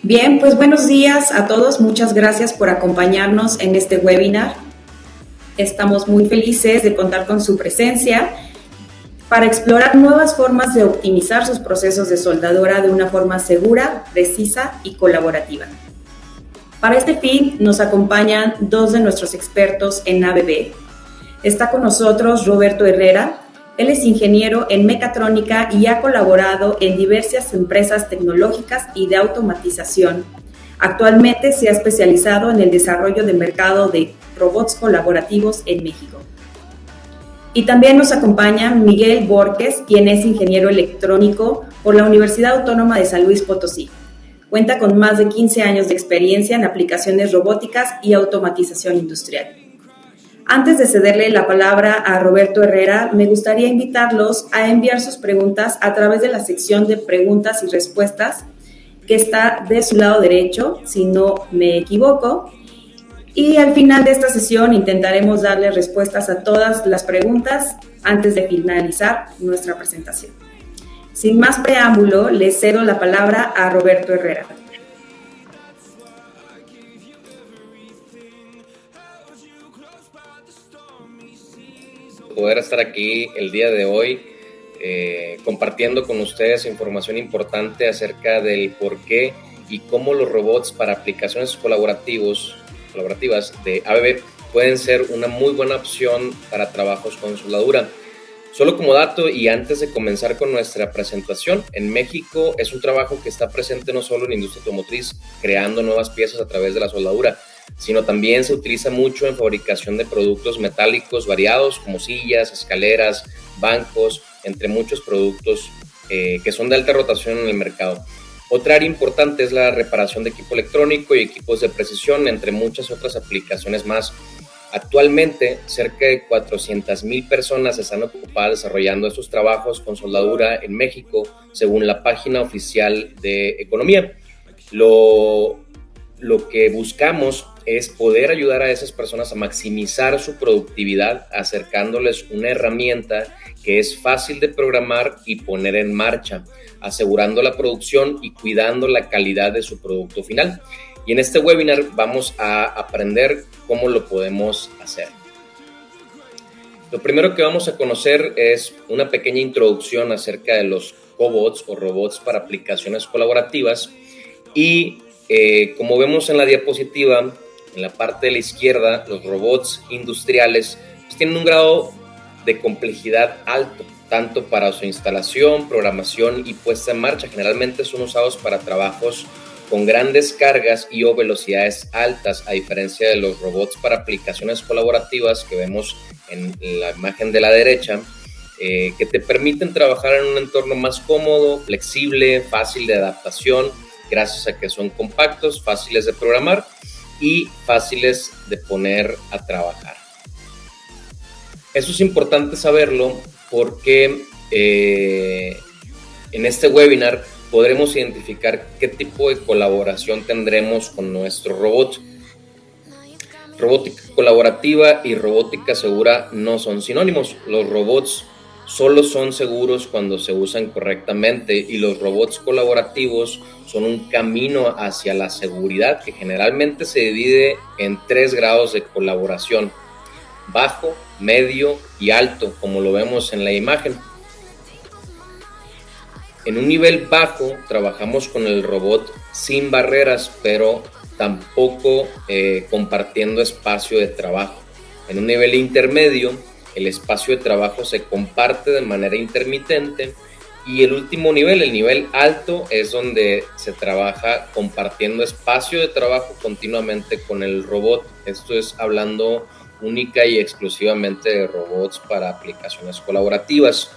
Bien, pues buenos días a todos. Muchas gracias por acompañarnos en este webinar. Estamos muy felices de contar con su presencia para explorar nuevas formas de optimizar sus procesos de soldadura de una forma segura, precisa y colaborativa. Para este fin nos acompañan dos de nuestros expertos en ABB. Está con nosotros Roberto Herrera. Él es ingeniero en mecatrónica y ha colaborado en diversas empresas tecnológicas y de automatización. Actualmente se ha especializado en el desarrollo de mercado de robots colaborativos en México. Y también nos acompaña Miguel Borges, quien es ingeniero electrónico por la Universidad Autónoma de San Luis Potosí. Cuenta con más de 15 años de experiencia en aplicaciones robóticas y automatización industrial. Antes de cederle la palabra a Roberto Herrera, me gustaría invitarlos a enviar sus preguntas a través de la sección de preguntas y respuestas que está de su lado derecho, si no me equivoco. Y al final de esta sesión intentaremos darle respuestas a todas las preguntas antes de finalizar nuestra presentación. Sin más preámbulo, le cedo la palabra a Roberto Herrera. Poder estar aquí el día de hoy compartiendo con ustedes información importante acerca del por qué y cómo los robots para aplicaciones colaborativas de ABB pueden ser una muy buena opción para trabajos con soldadura. Solo como dato y antes de comenzar con nuestra presentación, en México es un trabajo que está presente no solo en la industria automotriz, creando nuevas piezas a través de la soldadura, sino también se utiliza mucho en fabricación de productos metálicos variados como sillas, escaleras, bancos, entre muchos productos que son de alta rotación en el mercado. Otra área importante es la reparación de equipo electrónico y equipos de precisión, entre muchas otras aplicaciones más. Actualmente, cerca de 400,000 personas están ocupadas desarrollando estos trabajos con soldadura en México, según la página oficial de Economía. Lo que buscamos es poder ayudar a esas personas a maximizar su productividad, acercándoles una herramienta que es fácil de programar y poner en marcha, asegurando la producción y cuidando la calidad de su producto final. Y en este webinar vamos a aprender cómo lo podemos hacer. Lo primero que vamos a conocer es una pequeña introducción acerca de los cobots o robots para aplicaciones colaborativas y como vemos en la diapositiva, en la parte de la izquierda, los robots industriales pues, tienen un grado de complejidad alto, tanto para su instalación, programación y puesta en marcha. Generalmente son usados para trabajos con grandes cargas y o velocidades altas, a diferencia de los robots para aplicaciones colaborativas que vemos en la imagen de la derecha, que te permiten trabajar en un entorno más cómodo, flexible, fácil de adaptación, gracias a que son compactos, fáciles de programar y fáciles de poner a trabajar. Eso es importante saberlo porque en este webinar podremos identificar qué tipo de colaboración tendremos con nuestro robot. Robótica colaborativa y robótica segura no son sinónimos. Los robots solo son seguros cuando se usan correctamente y los robots colaborativos son un camino hacia la seguridad que generalmente se divide en 3 grados de colaboración: bajo, medio y alto, como lo vemos en la imagen. En un nivel bajo trabajamos con el robot sin barreras, pero tampoco compartiendo espacio de trabajo. En un nivel intermedio, el espacio de trabajo se comparte de manera intermitente y el último nivel, el nivel alto, es donde se trabaja compartiendo espacio de trabajo continuamente con el robot. Esto es hablando única y exclusivamente de robots para aplicaciones colaborativas.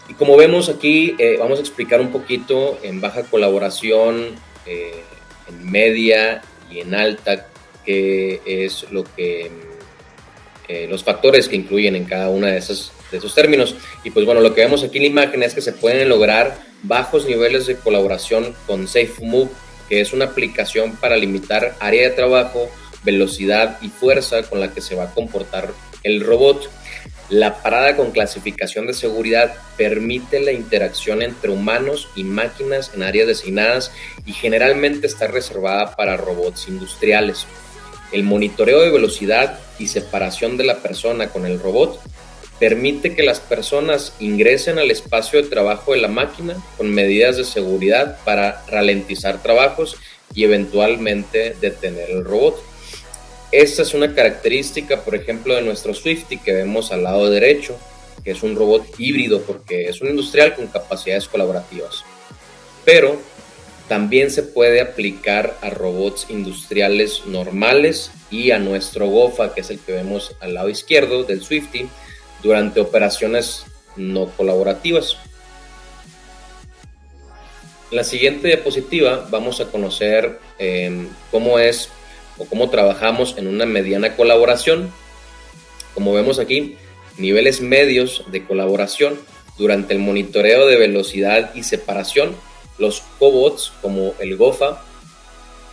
Y como vemos aquí, vamos a explicar un poquito en baja colaboración, en media y en alta, qué es lo que los factores que incluyen en cada uno de esos términos. Y pues bueno, lo que vemos aquí en la imagen es que se pueden lograr bajos niveles de colaboración con SafeMove, que es una aplicación para limitar área de trabajo, velocidad y fuerza con la que se va a comportar el robot. La parada con clasificación de seguridad permite la interacción entre humanos y máquinas en áreas designadas y generalmente está reservada para robots industriales. El monitoreo de velocidad y separación de la persona con el robot permite que las personas ingresen al espacio de trabajo de la máquina con medidas de seguridad para ralentizar trabajos y eventualmente detener el robot. Esta es una característica, por ejemplo, de nuestro Swifty que vemos al lado derecho, que es un robot híbrido porque es un industrial con capacidades colaborativas. Pero también se puede aplicar a robots industriales normales y a nuestro GOFA, que es el que vemos al lado izquierdo del Swifty, durante operaciones no colaborativas. En la siguiente diapositiva vamos a conocer cómo es o cómo trabajamos en una mediana colaboración. Como vemos aquí, niveles medios de colaboración durante el monitoreo de velocidad y separación. Los cobots, como el GOFA,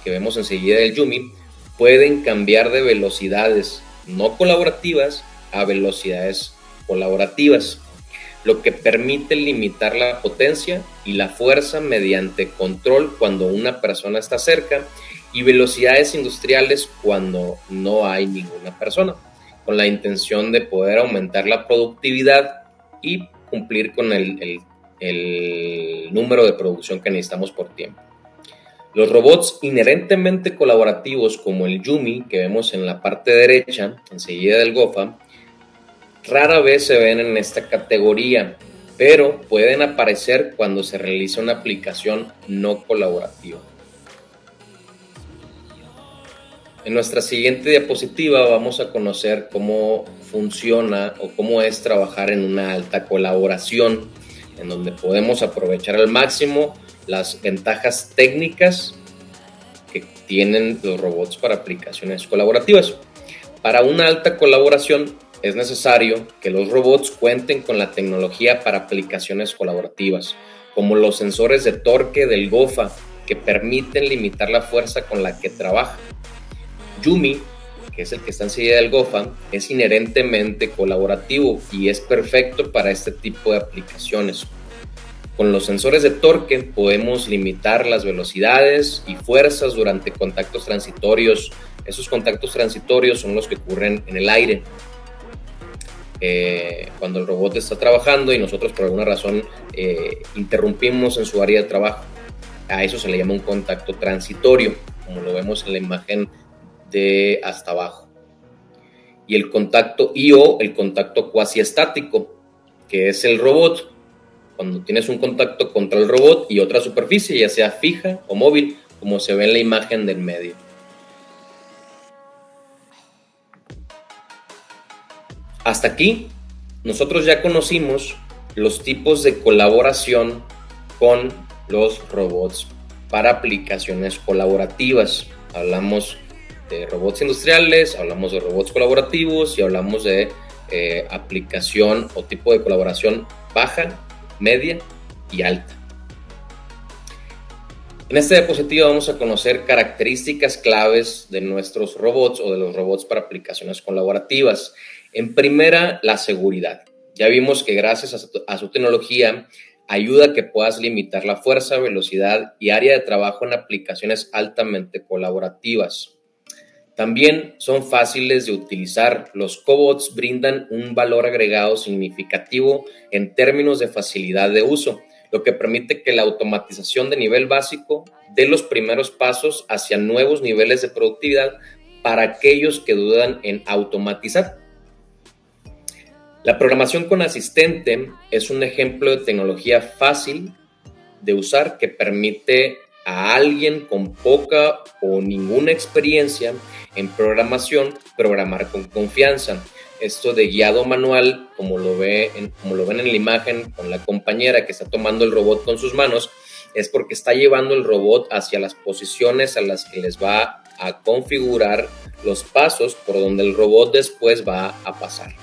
que vemos enseguida del Yumi, pueden cambiar de velocidades no colaborativas a velocidades colaborativas, lo que permite limitar la potencia y la fuerza mediante control cuando una persona está cerca y velocidades industriales cuando no hay ninguna persona, con la intención de poder aumentar la productividad y cumplir con el número de producción que necesitamos por tiempo. Los robots inherentemente colaborativos como el Yumi, que vemos en la parte derecha, enseguida del GOFA, rara vez se ven en esta categoría, pero pueden aparecer cuando se realiza una aplicación no colaborativa. En nuestra siguiente diapositiva vamos a conocer cómo funciona o cómo es trabajar en una alta colaboración, en donde podemos aprovechar al máximo las ventajas técnicas que tienen los robots para aplicaciones colaborativas. Para una alta colaboración es necesario que los robots cuenten con la tecnología para aplicaciones colaborativas, como los sensores de torque del GOFA, que permiten limitar la fuerza con la que trabaja. Yumi, que es el que está enseguida del GOFA, es inherentemente colaborativo y es perfecto para este tipo de aplicaciones. Con los sensores de torque podemos limitar las velocidades y fuerzas durante contactos transitorios. Esos contactos transitorios son los que ocurren en el aire. Cuando el robot está trabajando y nosotros por alguna razón interrumpimos en su área de trabajo. A eso se le llama un contacto transitorio, como lo vemos en la imagen de hasta abajo. Y el contacto IO, el contacto cuasi estático, que es el robot, cuando tienes un contacto contra el robot y otra superficie, ya sea fija o móvil, como se ve en la imagen del medio. Hasta aquí, nosotros ya conocimos los tipos de colaboración con los robots para aplicaciones colaborativas. Hablamos de robots industriales, hablamos de robots colaborativos y hablamos de aplicación o tipo de colaboración baja, media y alta. En esta diapositiva vamos a conocer características claves de nuestros robots o de los robots para aplicaciones colaborativas. En primera, la seguridad. Ya vimos que gracias a su tecnología ayuda a que puedas limitar la fuerza, velocidad y área de trabajo en aplicaciones altamente colaborativas. También son fáciles de utilizar. Los cobots brindan un valor agregado significativo en términos de facilidad de uso, lo que permite que la automatización de nivel básico dé los primeros pasos hacia nuevos niveles de productividad para aquellos que dudan en automatizar. La programación con asistente es un ejemplo de tecnología fácil de usar que permite a alguien con poca o ninguna experiencia en programación programar con confianza. Esto de guiado manual, como lo ven en la imagen con la compañera que está tomando el robot con sus manos, es porque está llevando el robot hacia las posiciones a las que les va a configurar los pasos por donde el robot después va a pasar.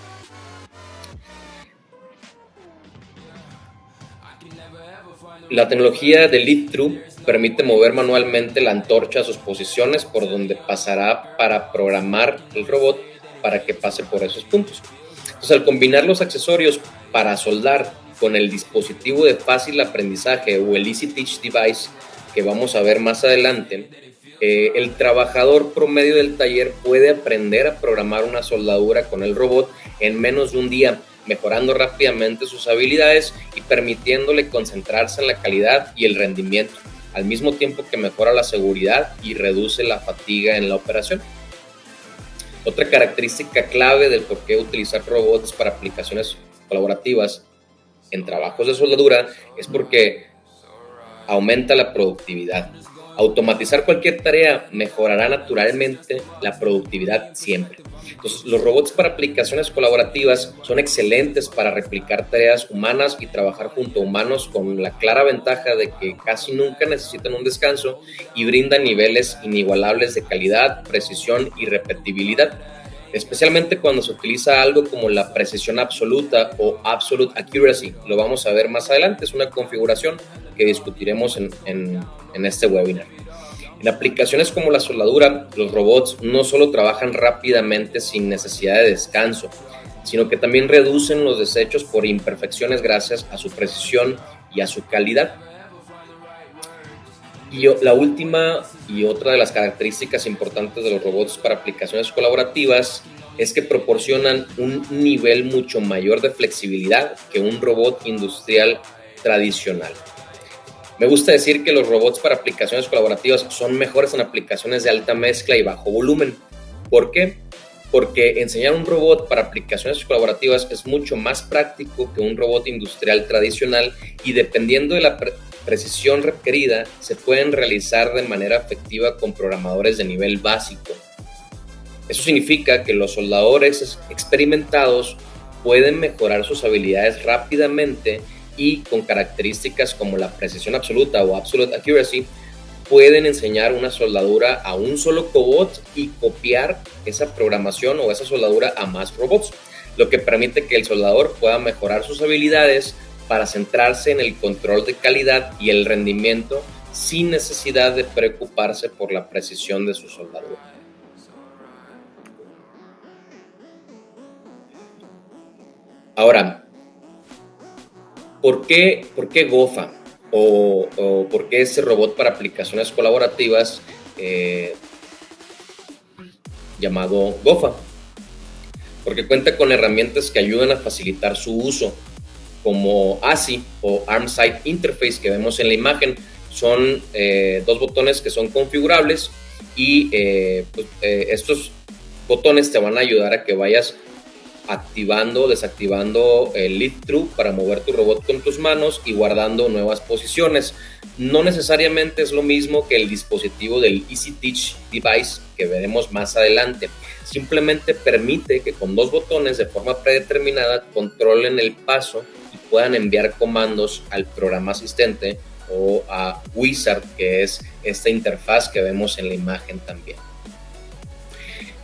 La tecnología de Lead Through permite mover manualmente la antorcha a sus posiciones por donde pasará para programar el robot para que pase por esos puntos. Entonces, al combinar los accesorios para soldar con el dispositivo de fácil aprendizaje o el Easy Teach Device que vamos a ver más adelante, el trabajador promedio del taller puede aprender a programar una soldadura con el robot en menos de un día, mejorando rápidamente sus habilidades y permitiéndole concentrarse en la calidad y el rendimiento, al mismo tiempo que mejora la seguridad y reduce la fatiga en la operación. Otra característica clave del por qué utilizar robots para aplicaciones colaborativas en trabajos de soldadura es porque aumenta la productividad. Automatizar cualquier tarea mejorará naturalmente la productividad siempre. Entonces, los robots para aplicaciones colaborativas son excelentes para replicar tareas humanas y trabajar junto a humanos, con la clara ventaja de que casi nunca necesitan un descanso y brindan niveles inigualables de calidad, precisión y repetibilidad, especialmente cuando se utiliza algo como la precisión absoluta o absolute accuracy. Lo vamos a ver más adelante, es una configuración que discutiremos en este webinar. En aplicaciones como la soldadura, los robots no solo trabajan rápidamente sin necesidad de descanso, sino que también reducen los desechos por imperfecciones gracias a su precisión y a su calidad. Y la última y otra de las características importantes de los robots para aplicaciones colaborativas es que proporcionan un nivel mucho mayor de flexibilidad que un robot industrial tradicional. Me gusta decir que los robots para aplicaciones colaborativas son mejores en aplicaciones de alta mezcla y bajo volumen. ¿Por qué? Porque enseñar un robot para aplicaciones colaborativas es mucho más práctico que un robot industrial tradicional, y dependiendo de la precisión requerida, se pueden realizar de manera efectiva con programadores de nivel básico. Eso significa que los soldadores experimentados pueden mejorar sus habilidades rápidamente y, con características como la precisión absoluta o absolute accuracy, pueden enseñar una soldadura a un solo cobot y copiar esa programación o esa soldadura a más robots, lo que permite que el soldador pueda mejorar sus habilidades para centrarse en el control de calidad y el rendimiento sin necesidad de preocuparse por la precisión de su soldadura. Ahora, ¿por qué GOFA? ¿O por qué ese robot para aplicaciones colaborativas llamado GOFA? Porque cuenta con herramientas que ayudan a facilitar su uso, como ASI o Arm Side Interface, que vemos en la imagen. Son dos botones que son configurables y estos botones te van a ayudar a que vayas activando o desactivando el Lead Through para mover tu robot con tus manos y guardando nuevas posiciones. No necesariamente es lo mismo que el dispositivo del Easy Teach Device que veremos más adelante. Simplemente permite que con dos botones de forma predeterminada controlen el paso y puedan enviar comandos al programa asistente o a Wizard, que es esta interfaz que vemos en la imagen también.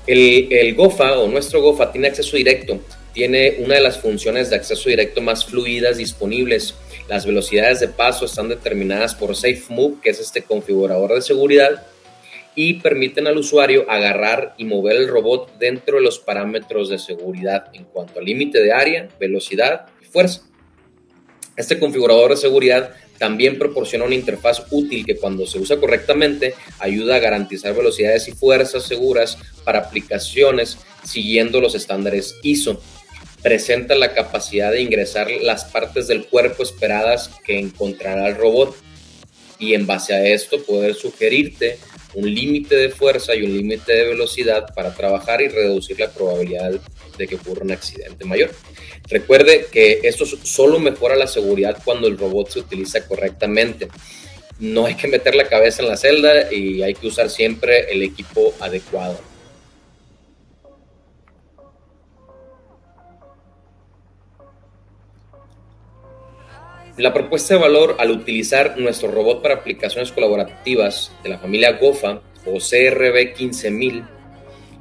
El GOFA o nuestro GOFA tiene acceso directo, tiene una de las funciones de acceso directo más fluidas disponibles. Las velocidades de paso están determinadas por SafeMove, que es este configurador de seguridad, y permiten al usuario agarrar y mover el robot dentro de los parámetros de seguridad en cuanto al límite de área, velocidad y fuerza. Este configurador de seguridad también proporciona una interfaz útil que, cuando se usa correctamente, ayuda a garantizar velocidades y fuerzas seguras para aplicaciones siguiendo los estándares ISO. Presenta la capacidad de ingresar las partes del cuerpo esperadas que encontrará el robot, y en base a esto poder sugerirte un límite de fuerza y un límite de velocidad para trabajar y reducir la probabilidad de que ocurra un accidente mayor. Recuerde que esto solo mejora la seguridad cuando el robot se utiliza correctamente. No hay que meter la cabeza en la celda y hay que usar siempre el equipo adecuado. La propuesta de valor al utilizar nuestro robot para aplicaciones colaborativas de la familia GOFA o CRB 15000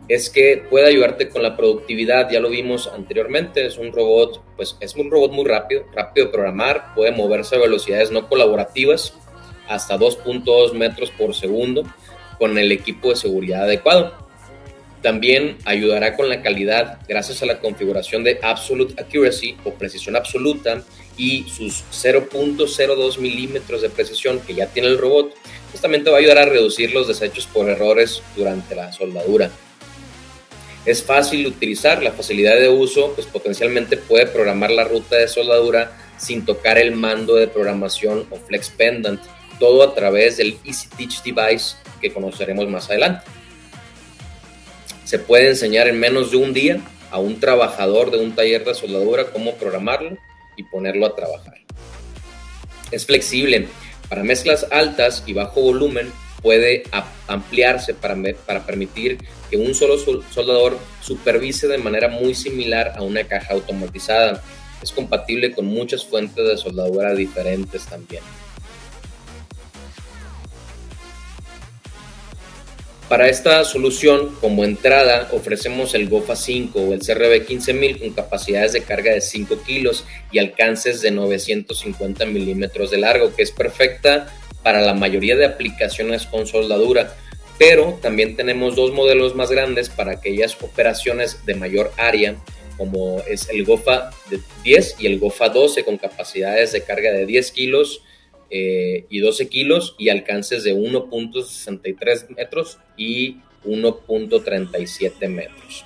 es que puede ayudarte con la productividad. Ya lo vimos anteriormente, es un robot muy rápido de programar, puede moverse a velocidades no colaborativas hasta 2.2 metros por segundo con el equipo de seguridad adecuado. También ayudará con la calidad gracias a la configuración de Absolute Accuracy o precisión absoluta y sus 0.02 milímetros de precisión que ya tiene el robot. Pues también te va a ayudar a reducir los desechos por errores durante la soldadura. Es fácil de utilizar, la facilidad de uso, pues potencialmente puede programar la ruta de soldadura sin tocar el mando de programación o Flex Pendant, todo a través del EasyTeach device que conoceremos más adelante. Se puede enseñar en menos de un día a un trabajador de un taller de soldadura cómo programarlo y ponerlo a trabajar. Es flexible para mezclas altas y bajo volumen, puede ampliarse para permitir que un solo soldador supervise de manera muy similar a una caja automatizada. Es compatible con muchas fuentes de soldadura diferentes también. Para esta solución, como entrada, ofrecemos el GOFA 5 o el CRB 15000 con capacidades de carga de 5 kilos y alcances de 950 milímetros de largo, que es perfecta para la mayoría de aplicaciones con soldadura, pero también tenemos dos modelos más grandes para aquellas operaciones de mayor área, como es el GOFA 10 y el GOFA 12 con capacidades de carga de 10 kilos y 12 kilos y alcances de 1.63 metros y 1.37 metros.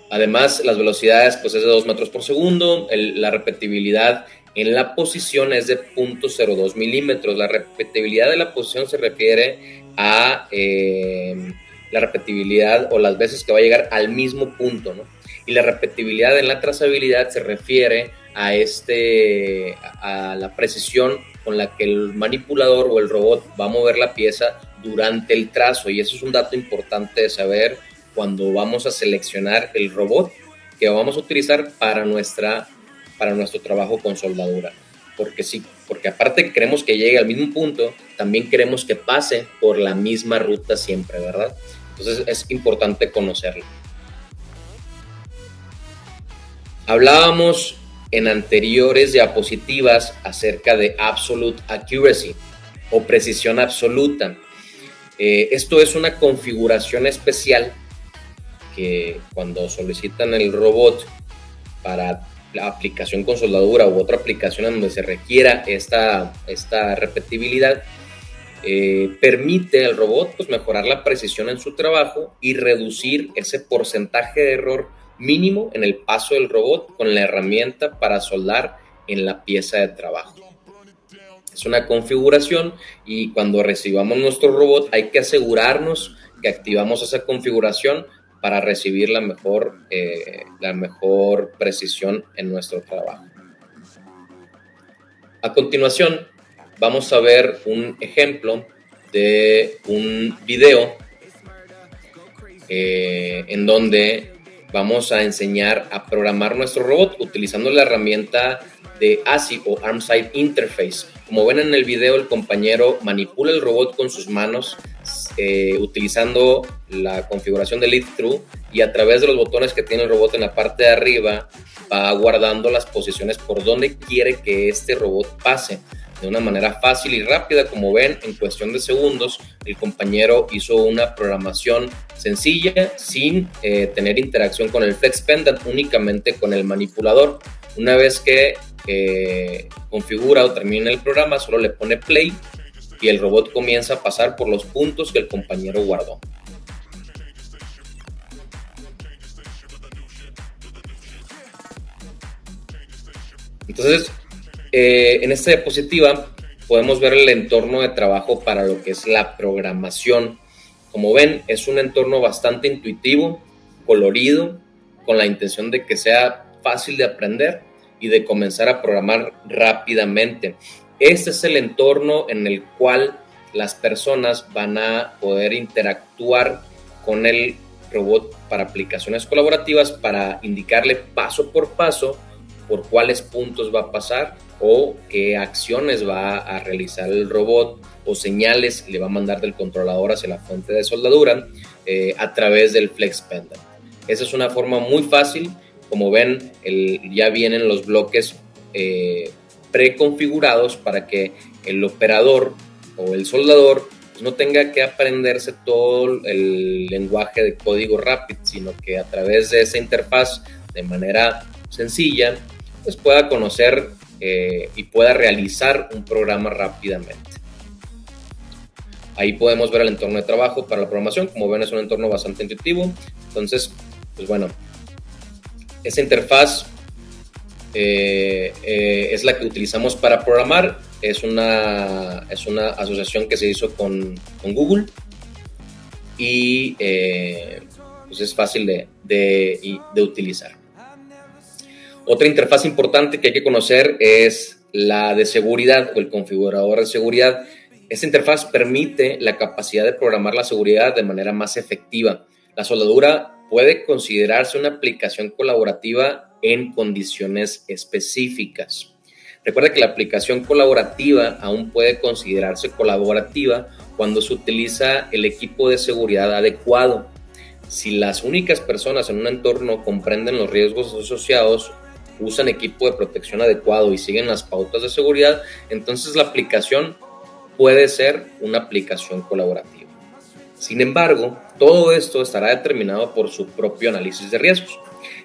Además, las velocidades pues es de 2 metros por segundo, la repetibilidad en la posición es de 0.02 milímetros. La repetibilidad de la posición se refiere a la repetibilidad o las veces que va a llegar al mismo punto, ¿no? Y la repetibilidad en la trazabilidad se refiere a la precisión con la que el manipulador o el robot va a mover la pieza durante el trazo. Y eso es un dato importante de saber cuando vamos a seleccionar el robot que vamos a utilizar para nuestro trabajo con soldadura. Porque aparte que queremos que llegue al mismo punto, también queremos que pase por la misma ruta siempre, ¿verdad? Entonces es importante conocerlo. Hablábamos en anteriores diapositivas acerca de Absolute Accuracy o precisión absoluta. Esto es una configuración especial que cuando solicitan el robot para la aplicación con soldadura u otra aplicación en donde se requiera esta repetibilidad, permite al robot pues, mejorar la precisión en su trabajo y reducir ese porcentaje de error mínimo en el paso del robot con la herramienta para soldar en la pieza de trabajo. Es una configuración y cuando recibamos nuestro robot hay que asegurarnos que activamos esa configuración para recibir la mejor precisión en nuestro trabajo. A continuación, vamos a ver un ejemplo de un video en donde vamos a enseñar a programar nuestro robot utilizando la herramienta de ASI o Arm Side Interface. Como ven en el video, el compañero manipula el robot con sus manos utilizando la configuración de Lead Through y a través de los botones que tiene el robot en la parte de arriba va guardando las posiciones por donde quiere que este robot pase. De una manera fácil y rápida, como ven, en cuestión de segundos, el compañero hizo una programación sencilla sin tener interacción con el Flex Pendant, únicamente con el manipulador. Una vez que configura o termina el programa, solo le pone play y el robot comienza a pasar por los puntos que el compañero guardó. Entonces, en esta diapositiva podemos ver el entorno de trabajo para lo que es la programación. Como ven, es un entorno bastante intuitivo, colorido, con la intención de que sea fácil de aprender y de comenzar a programar rápidamente. Este es el entorno en el cual las personas van a poder interactuar con el robot para aplicaciones colaborativas para indicarle paso por paso por cuáles puntos va a pasar o qué acciones va a realizar el robot o señales le va a mandar del controlador hacia la fuente de soldadura a través del Flex Pendant. Esa es una forma muy fácil. Como ven, ya vienen los bloques preconfigurados para que el operador o el soldador pues, no tenga que aprenderse todo el lenguaje de código RAPID, sino que a través de esa interfaz, de manera sencilla, pues pueda conocer y pueda realizar un programa rápidamente. Ahí podemos ver el entorno de trabajo para la programación. Como ven, es un entorno bastante intuitivo. Entonces, pues bueno, esa interfaz es la que utilizamos para programar. Es una asociación que se hizo con Google y pues es fácil de utilizar. Otra interfaz importante que hay que conocer es la de seguridad o el configurador de seguridad. Esta interfaz permite la capacidad de programar la seguridad de manera más efectiva. La soldadura puede considerarse una aplicación colaborativa en condiciones específicas. Recuerda que la aplicación colaborativa aún puede considerarse colaborativa cuando se utiliza el equipo de seguridad adecuado. Si las únicas personas en un entorno comprenden los riesgos asociados, usan equipo de protección adecuado y siguen las pautas de seguridad, entonces la aplicación puede ser una aplicación colaborativa. Sin embargo, todo esto estará determinado por su propio análisis de riesgos.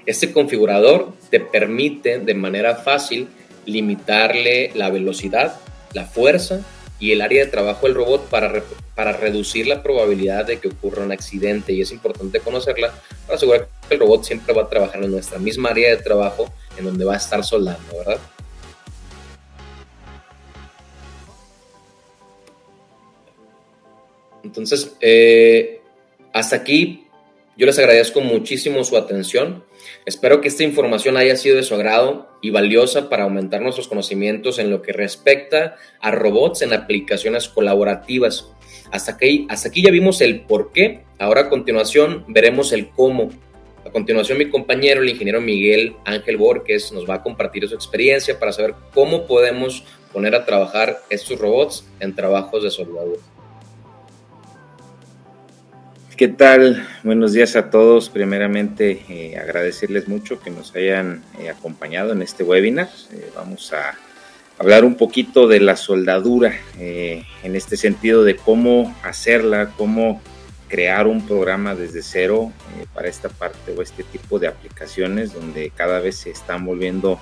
Este configurador te permite de manera fácil limitarle la velocidad, la fuerza y el área de trabajo del robot para reducir la probabilidad de que ocurra un accidente, y es importante conocerla para asegurar que el robot siempre va a trabajar en nuestra misma área de trabajo en donde va a estar soldando, ¿verdad? Entonces, hasta aquí yo les agradezco muchísimo su atención. Espero que esta información haya sido de su agrado y valiosa para aumentar nuestros conocimientos en lo que respecta a robots en aplicaciones colaborativas. Hasta aquí ya vimos el por qué. Ahora a continuación veremos el cómo. A continuación mi compañero, el ingeniero Miguel Ángel Borges, nos va a compartir su experiencia para saber cómo podemos poner a trabajar estos robots en trabajos de soldadura. ¿Qué tal? Buenos días a todos. Primeramente, agradecerles mucho que nos hayan acompañado en este webinar. Vamos a hablar un poquito de la soldadura, en este sentido de cómo hacerla, cómo crear un programa desde cero para esta parte o este tipo de aplicaciones donde cada vez se están volviendo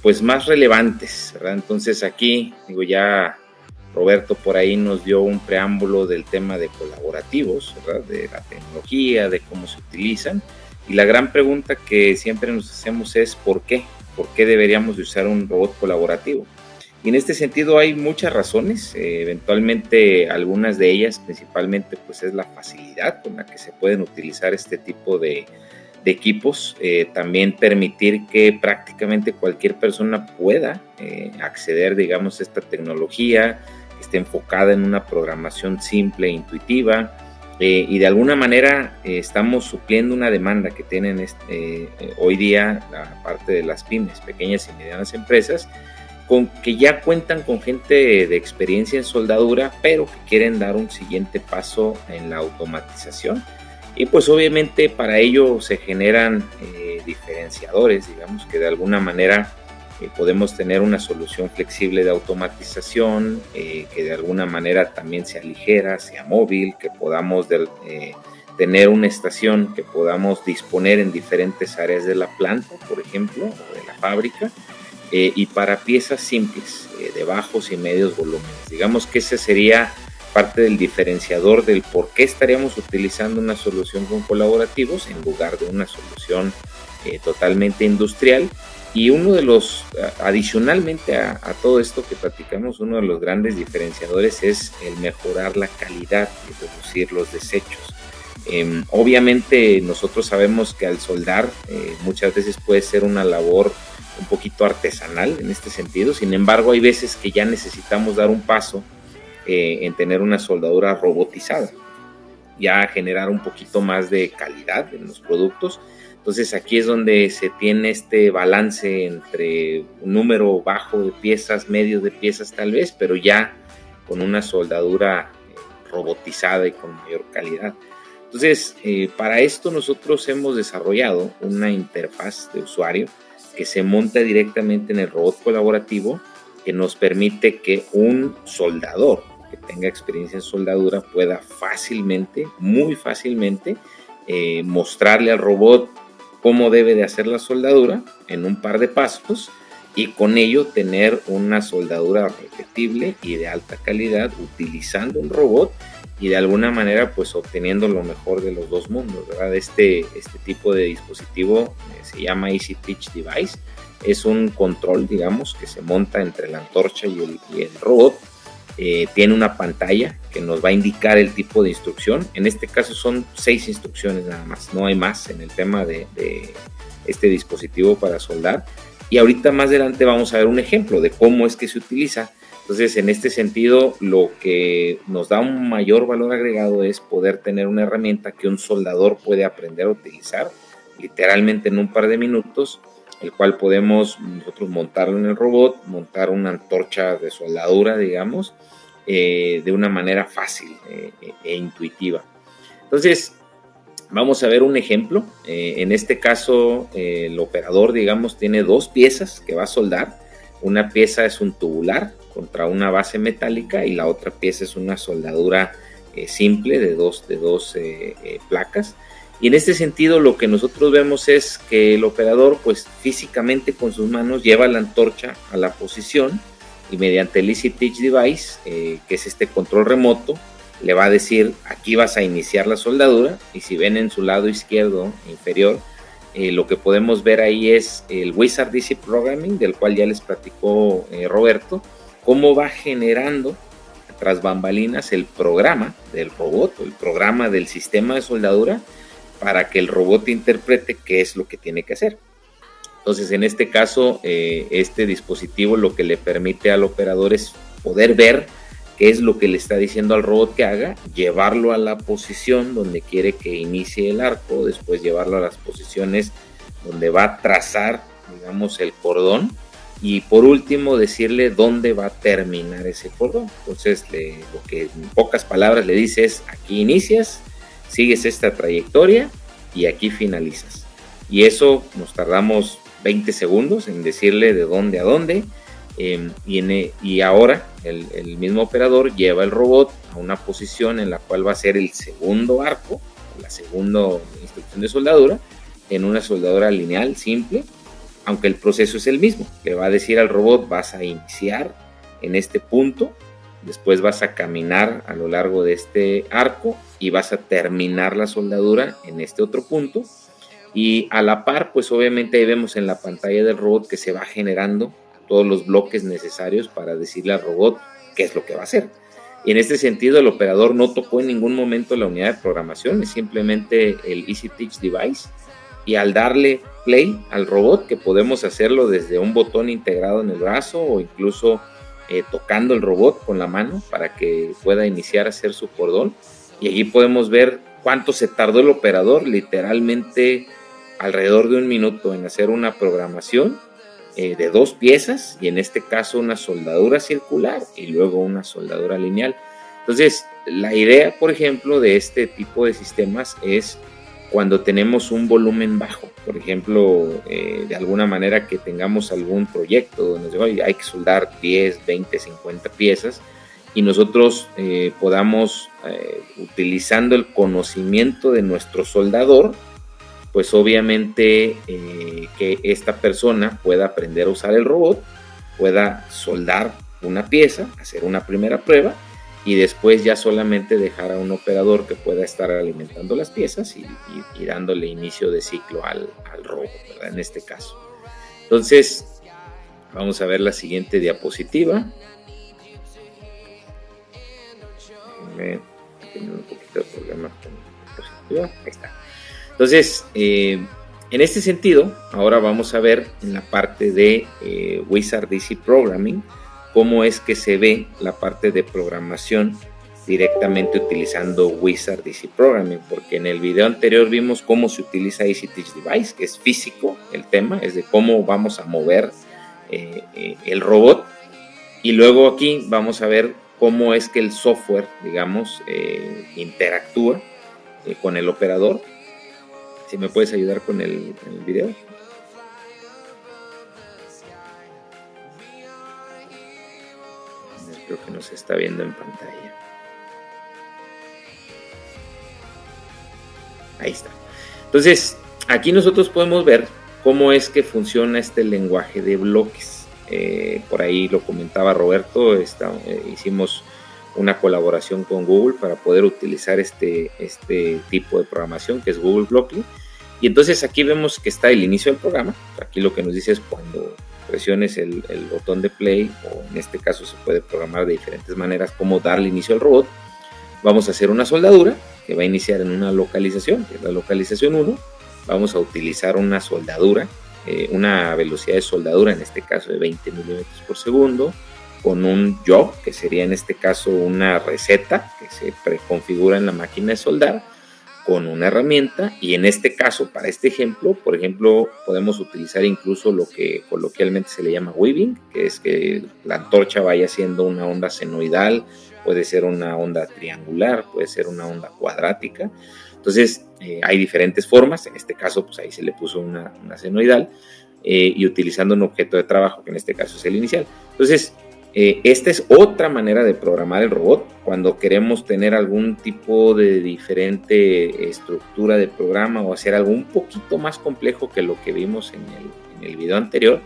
pues más relevantes, ¿verdad? Entonces aquí, ya Roberto por ahí nos dio un preámbulo del tema de colaborativos, ¿verdad? De la tecnología, de cómo se utilizan. Y la gran pregunta que siempre nos hacemos es ¿por qué? ¿Por qué deberíamos de usar un robot colaborativo? Y en este sentido hay muchas razones. Eventualmente algunas de ellas, principalmente, pues es la facilidad con la que se pueden utilizar este tipo de equipos. También permitir que prácticamente cualquier persona pueda acceder, digamos, a esta tecnología, que esté enfocada en una programación simple e intuitiva, y de alguna manera estamos supliendo una demanda que tienen hoy día la parte de las pymes, pequeñas y medianas empresas, que ya cuentan con gente de experiencia en soldadura, pero que quieren dar un siguiente paso en la automatización. Y pues obviamente para ello se generan diferenciadores, digamos, que de alguna manera podemos tener una solución flexible de automatización, que de alguna manera también sea ligera, sea móvil, que podamos tener una estación que podamos disponer en diferentes áreas de la planta, por ejemplo, o de la fábrica, y para piezas simples, de bajos y medios volúmenes. Digamos que ese sería parte del diferenciador del por qué estaríamos utilizando una solución con colaborativos en lugar de una solución totalmente industrial. Y uno de los, adicionalmente a todo esto que platicamos, uno de los grandes diferenciadores es el mejorar la calidad y reducir los desechos. Obviamente nosotros sabemos que al soldar muchas veces puede ser una labor un poquito artesanal en este sentido. Sin embargo, hay veces que ya necesitamos dar un paso en tener una soldadura robotizada, ya generar un poquito más de calidad en los productos. Entonces aquí es donde se tiene este balance entre un número bajo de piezas, medio de piezas tal vez, pero ya con una soldadura robotizada y con mayor calidad. Entonces, para esto nosotros hemos desarrollado una interfaz de usuario que se monta directamente en el robot colaborativo, que nos permite que un soldador que tenga experiencia en soldadura pueda fácilmente, muy fácilmente, mostrarle al robot cómo debe de hacer la soldadura en un par de pasos y con ello tener una soldadura repetible y de alta calidad utilizando un robot y de alguna manera pues obteniendo lo mejor de los dos mundos, ¿verdad? Este tipo de dispositivo se llama Easy Teach Device, es un control, digamos, que se monta entre la antorcha y el robot. Tiene una pantalla que nos va a indicar el tipo de instrucción. En este caso son 6 instrucciones nada más, no hay más en el tema de este dispositivo para soldar. Y ahorita más adelante vamos a ver un ejemplo de cómo es que se utiliza. Entonces, en este sentido, lo que nos da un mayor valor agregado es poder tener una herramienta que un soldador puede aprender a utilizar literalmente en un par de minutos, el cual podemos nosotros montarlo en el robot, montar una antorcha de soldadura, digamos, de una manera fácil e intuitiva. Entonces, vamos a ver un ejemplo. En este caso, el operador, digamos, tiene 2 piezas que va a soldar. Una pieza es un tubular contra una base metálica y la otra pieza es una soldadura simple de dos placas. Y en este sentido lo que nosotros vemos es que el operador pues físicamente con sus manos lleva la antorcha a la posición y mediante el Easy Teach Device, que es este control remoto, le va a decir aquí vas a iniciar la soldadura y si ven en su lado izquierdo inferior, lo que podemos ver ahí es el Wizard Easy Programming del cual ya les platicó Roberto, cómo va generando tras bambalinas el programa del robot o el programa del sistema de soldadura para que el robot interprete qué es lo que tiene que hacer. Entonces, en este caso, este dispositivo lo que le permite al operador es poder ver qué es lo que le está diciendo al robot que haga, llevarlo a la posición donde quiere que inicie el arco, después llevarlo a las posiciones donde va a trazar, digamos, el cordón, y por último decirle dónde va a terminar ese cordón. Entonces, lo que en pocas palabras le dice es, aquí inicias, sigues esta trayectoria y aquí finalizas. Y eso nos tardamos 20 segundos en decirle de dónde a dónde. Y ahora el mismo operador lleva el robot a una posición en la cual va a ser el segundo arco, la segunda instrucción de soldadura, en una soldadura lineal simple, aunque el proceso es el mismo. Le va a decir al robot, vas a iniciar en este punto, después vas a caminar a lo largo de este arco y vas a terminar la soldadura en este otro punto. Y a la par, pues obviamente ahí vemos en la pantalla del robot que se va generando todos los bloques necesarios para decirle al robot qué es lo que va a hacer. Y en este sentido el operador no tocó en ningún momento la unidad de programación, es simplemente el Easy Teach Device, y al darle play al robot, que podemos hacerlo desde un botón integrado en el brazo o incluso tocando el robot con la mano para que pueda iniciar a hacer su cordón, y allí podemos ver cuánto se tardó el operador, literalmente alrededor de 1 minuto en hacer una programación de 2 piezas, y en este caso una soldadura circular y luego una soldadura lineal. Entonces, la idea, por ejemplo, de este tipo de sistemas es cuando tenemos un volumen bajo, por ejemplo, de alguna manera que tengamos algún proyecto donde hay que soldar 10, 20, 50 piezas, y nosotros podamos, utilizando el conocimiento de nuestro soldador, pues obviamente que esta persona pueda aprender a usar el robot, pueda soldar una pieza, hacer una primera prueba, y después ya solamente dejar a un operador que pueda estar alimentando las piezas y dándole inicio de ciclo al robot, ¿verdad? En este caso. Entonces, vamos a ver la siguiente diapositiva. Tengo un poquito de problemas con la diapositiva. Ahí está. Entonces, en este sentido, ahora vamos a ver en la parte de Wizard Easy Programming cómo es que se ve la parte de programación directamente utilizando Wizard Easy Programming, porque en el video anterior vimos cómo se utiliza Easy Teach Device, que es físico el tema, es de cómo vamos a mover el robot, y luego aquí vamos a ver cómo es que el software, digamos, interactúa con el operador. Si me puedes ayudar con el video. Creo que no se está viendo en pantalla. Ahí está. Entonces, aquí nosotros podemos ver cómo es que funciona este lenguaje de bloques. Por ahí lo comentaba Roberto, hicimos una colaboración con Google para poder utilizar este tipo de programación que es Google Blockly. Y entonces aquí vemos que está el inicio del programa. Aquí lo que nos dice es cuando presiones el botón de play, o en este caso se puede programar de diferentes maneras cómo darle inicio al robot. Vamos a hacer una soldadura que va a iniciar en una localización, que es la localización 1. Vamos a utilizar una soldadura, una velocidad de soldadura, en este caso de 20 milímetros por segundo, con un job, que sería en este caso una receta que se preconfigura en la máquina de soldar, con una herramienta, y en este caso, para este ejemplo, por ejemplo, podemos utilizar incluso lo que coloquialmente se le llama weaving, que es que la antorcha vaya haciendo una onda senoidal, puede ser una onda triangular, puede ser una onda cuadrática. Entonces, hay diferentes formas. En este caso, pues ahí se le puso una senoidal, y utilizando un objeto de trabajo, que en este caso es el inicial. Entonces, esta es otra manera de programar el robot cuando queremos tener algún tipo de diferente estructura de programa o hacer algo un poquito más complejo que lo que vimos en el video anterior.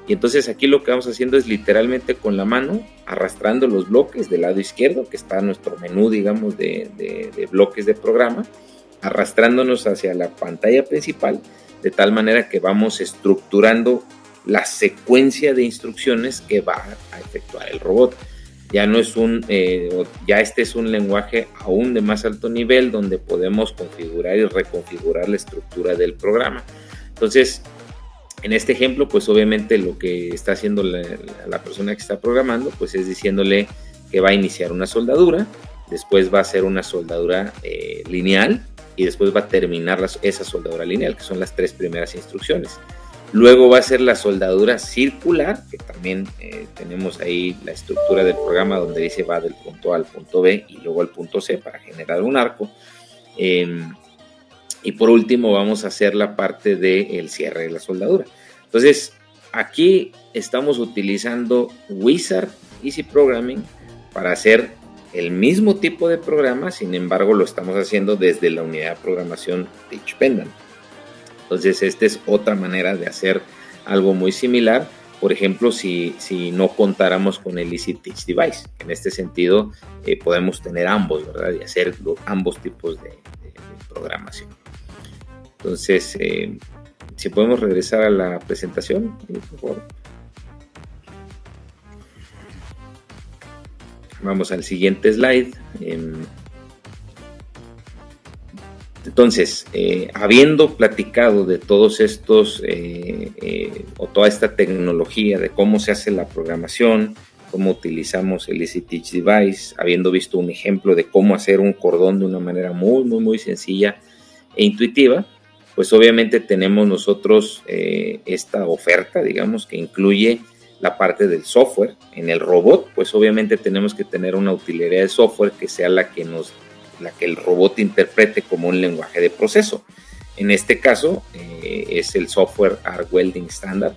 Y entonces aquí lo que vamos haciendo es literalmente con la mano arrastrando los bloques del lado izquierdo, que está nuestro menú, digamos, de bloques de programa, arrastrándonos hacia la pantalla principal, de tal manera que vamos estructurando la secuencia de instrucciones que va a efectuar el robot. Ya no es ya este es un lenguaje aún de más alto nivel, donde podemos configurar y reconfigurar la estructura del programa. Entonces, en este ejemplo, pues obviamente lo que está haciendo la persona que está programando, pues es diciéndole que va a iniciar una soldadura, después va a hacer una soldadura lineal, y después va a terminar esa soldadura lineal, que son las 3 primeras instrucciones. Luego va a ser la soldadura circular, que también tenemos ahí la estructura del programa donde dice va del punto A al punto B y luego al punto C para generar un arco. Y por último vamos a hacer la parte del cierre de la soldadura. Entonces, aquí estamos utilizando Wizard Easy Programming para hacer el mismo tipo de programa, sin embargo lo estamos haciendo desde la unidad de programación Teach Pendant. Entonces, esta es otra manera de hacer algo muy similar. Por ejemplo, si no contáramos con el Easy Teach Device. En este sentido, podemos tener ambos, ¿verdad? Y hacer ambos tipos de programación. Entonces, si podemos regresar a la presentación, por favor. Vamos al siguiente slide. Entonces, habiendo platicado de todos estos, o toda esta tecnología de cómo se hace la programación, cómo utilizamos el Easy Teach Device, habiendo visto un ejemplo de cómo hacer un cordón de una manera muy sencilla e intuitiva, pues obviamente tenemos nosotros esta oferta, digamos, que incluye la parte del software. En el robot, pues obviamente tenemos que tener una utilería de software que sea la que el robot interprete como un lenguaje de proceso. En este caso es el software Arc Welding Standard,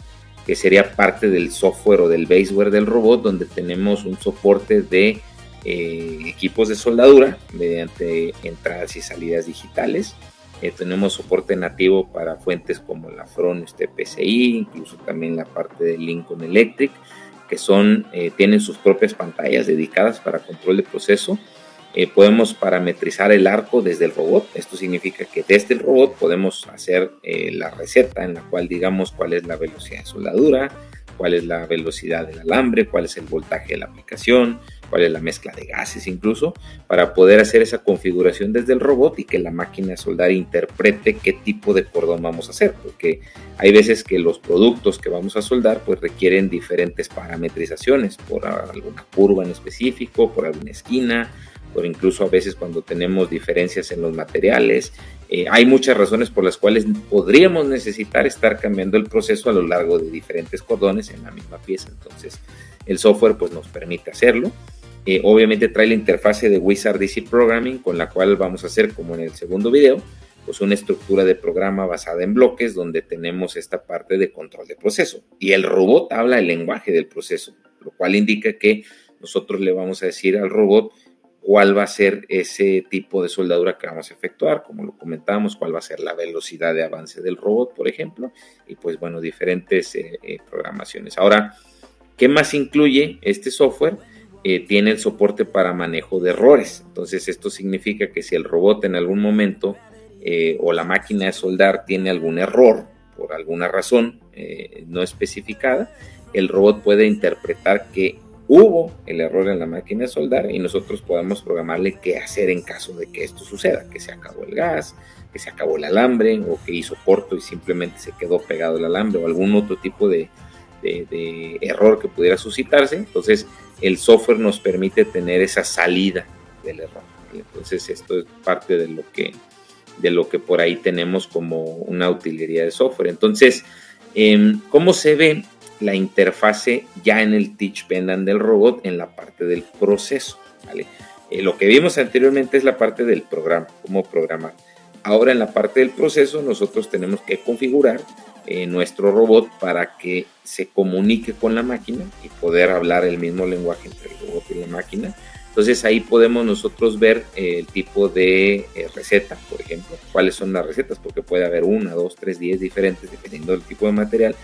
que sería parte del software o del baseware del robot, donde tenemos un soporte de equipos de soldadura mediante entradas y salidas digitales. Tenemos soporte nativo para fuentes como la Front PCI, incluso también la parte de Lincoln Electric, que tienen sus propias pantallas dedicadas para control de proceso. Podemos parametrizar el arco desde el robot. Esto significa que desde el robot podemos hacer la receta en la cual digamos cuál es la velocidad de soldadura, cuál es la velocidad del alambre, cuál es el voltaje de la aplicación, cuál es la mezcla de gases incluso, para poder hacer esa configuración desde el robot y que la máquina de soldar interprete qué tipo de cordón vamos a hacer, porque hay veces que los productos que vamos a soldar pues requieren diferentes parametrizaciones por alguna curva en específico, por alguna esquina, o incluso a veces cuando tenemos diferencias en los materiales. Hay muchas razones por las cuales podríamos necesitar estar cambiando el proceso a lo largo de diferentes cordones en la misma pieza. Entonces el software pues nos permite hacerlo. Obviamente trae la interfase de Wizard DC Programming, con la cual vamos a hacer, como en el segundo video, pues una estructura de programa basada en bloques, donde tenemos esta parte de control de proceso. Y el robot habla el lenguaje del proceso, lo cual indica que nosotros le vamos a decir al robot cuál va a ser ese tipo de soldadura que vamos a efectuar, como lo comentábamos, cuál va a ser la velocidad de avance del robot, por ejemplo, y pues bueno, diferentes programaciones. Ahora, ¿qué más incluye este software? Tiene el soporte para manejo de errores. Entonces esto significa que si el robot en algún momento o la máquina de soldar tiene algún error por alguna razón no especificada, el robot puede interpretar que hubo el error en la máquina de soldar y nosotros podemos programarle qué hacer en caso de que esto suceda, que se acabó el gas, que se acabó el alambre, o que hizo corto y simplemente se quedó pegado el alambre, o algún otro tipo de error que pudiera suscitarse. Entonces el software nos permite tener esa salida del error. Entonces esto es parte de lo que por ahí tenemos como una utilidad de software. Entonces, ¿cómo se ve la interfase ya en el Teach Pendant del robot en la parte del proceso? ¿Vale? Lo que vimos anteriormente es la parte del programa, cómo programar. Ahora en la parte del proceso nosotros tenemos que configurar nuestro robot para que se comunique con la máquina y poder hablar el mismo lenguaje entre el robot y la máquina. Entonces ahí podemos nosotros ver el tipo de receta, por ejemplo, cuáles son las recetas, porque puede haber 1, 2, 3, 10 diferentes dependiendo del tipo de material.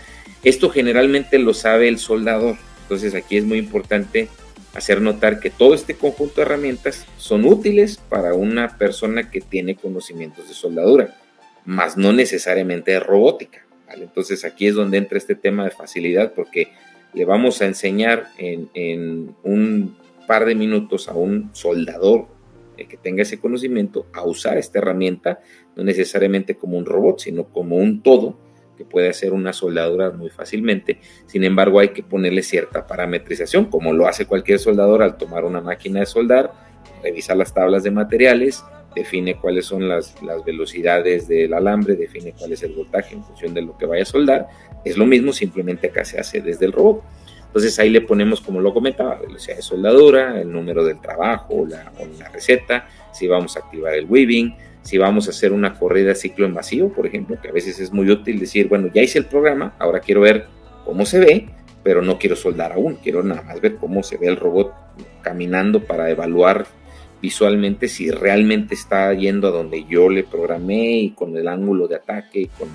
Esto generalmente lo sabe el soldador. Entonces aquí es muy importante hacer notar que todo este conjunto de herramientas son útiles para una persona que tiene conocimientos de soldadura, más no necesariamente de robótica, ¿vale? Entonces aquí es donde entra este tema de facilidad, porque le vamos a enseñar en un par de minutos a un soldador que tenga ese conocimiento a usar esta herramienta, no necesariamente como un robot, sino como un todo que puede hacer una soldadura muy fácilmente. Sin embargo, hay que ponerle cierta parametrización, como lo hace cualquier soldador al tomar una máquina de soldar, revisar las tablas de materiales, define cuáles son las velocidades del alambre, define cuál es el voltaje en función de lo que vaya a soldar. Es lo mismo, simplemente acá se hace desde el robot. Entonces ahí le ponemos, como lo comentaba, velocidad de soldadura, el número del trabajo o la receta, si vamos a activar el weaving, si vamos a hacer una corrida de ciclo en vacío, por ejemplo, que a veces es muy útil decir, bueno, ya hice el programa, ahora quiero ver cómo se ve, pero no quiero soldar aún, quiero nada más ver cómo se ve el robot caminando para evaluar visualmente si realmente está yendo a donde yo le programé y con el ángulo de ataque y con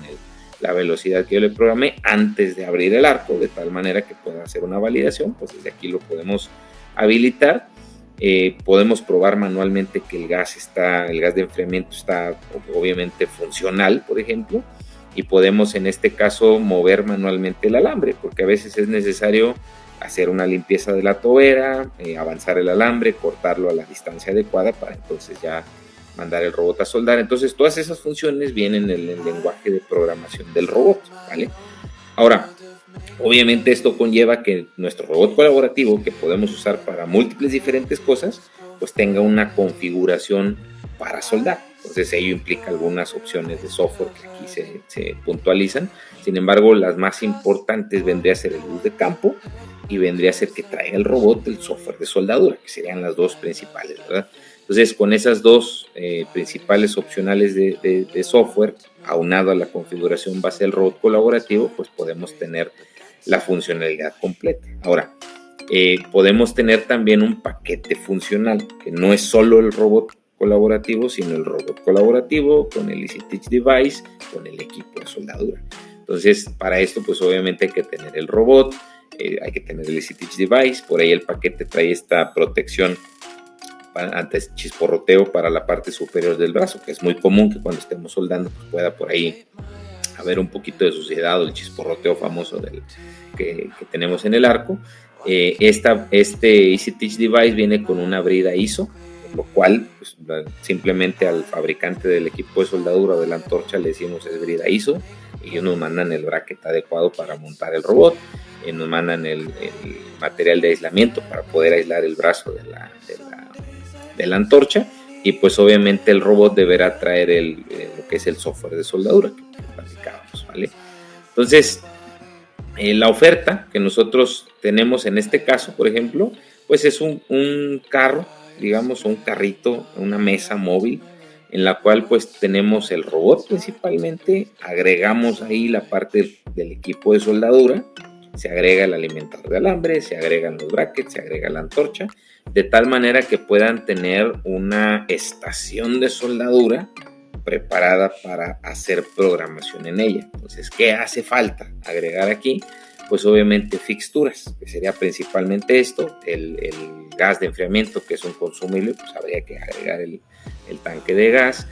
la velocidad que yo le programé antes de abrir el arco, de tal manera que pueda hacer una validación. Pues desde aquí lo podemos habilitar. Podemos probar manualmente que el gas de enfriamiento está obviamente funcional, por ejemplo, y podemos en este caso mover manualmente el alambre, porque a veces es necesario hacer una limpieza de la tobera, avanzar el alambre, cortarlo a la distancia adecuada para entonces ya mandar el robot a soldar. Entonces todas esas funciones vienen en el lenguaje de programación del robot, ¿vale? Ahora, obviamente esto conlleva que nuestro robot colaborativo, que podemos usar para múltiples diferentes cosas, pues tenga una configuración para soldar. Entonces ello implica algunas opciones de software que aquí se puntualizan. Sin embargo, las más importantes vendría a ser el bus de campo y vendría a ser que traiga el robot el software de soldadura, que serían las dos principales, ¿verdad? Entonces, con esas dos principales opcionales de software, aunado a la configuración base del robot colaborativo, pues podemos tener la funcionalidad completa. Ahora, podemos tener también un paquete funcional, que no es solo el robot colaborativo, sino el robot colaborativo con el Easy Teach Device, con el equipo de soldadura. Entonces, para esto, pues obviamente hay que tener el robot, hay que tener el Easy Teach Device. Por ahí el paquete trae esta protección antes chisporroteo para la parte superior del brazo, que es muy común que cuando estemos soldando pues pueda por ahí haber un poquito de suciedad o el chisporroteo famoso que tenemos en el arco. Este Easy Teach Device viene con una brida ISO, lo cual pues, simplemente al fabricante del equipo de soldadura o de la antorcha le decimos es brida ISO, y ellos nos mandan el bracket adecuado para montar el robot, nos mandan el material de aislamiento para poder aislar el brazo de la antorcha, y pues obviamente el robot deberá traer lo que es el software de soldadura que platicábamos, ¿vale? Entonces, la oferta que nosotros tenemos en este caso, por ejemplo, pues es un carro, digamos, un carrito, una mesa móvil, en la cual pues tenemos el robot principalmente, agregamos ahí la parte del equipo de soldadura, se agrega el alimentador de alambre, se agregan los brackets, se agrega la antorcha, de tal manera que puedan tener una estación de soldadura preparada para hacer programación en ella. Entonces, ¿qué hace falta agregar aquí? Pues obviamente fixturas, que sería principalmente esto, el gas de enfriamiento, que es un consumible, pues habría que agregar el tanque de gas,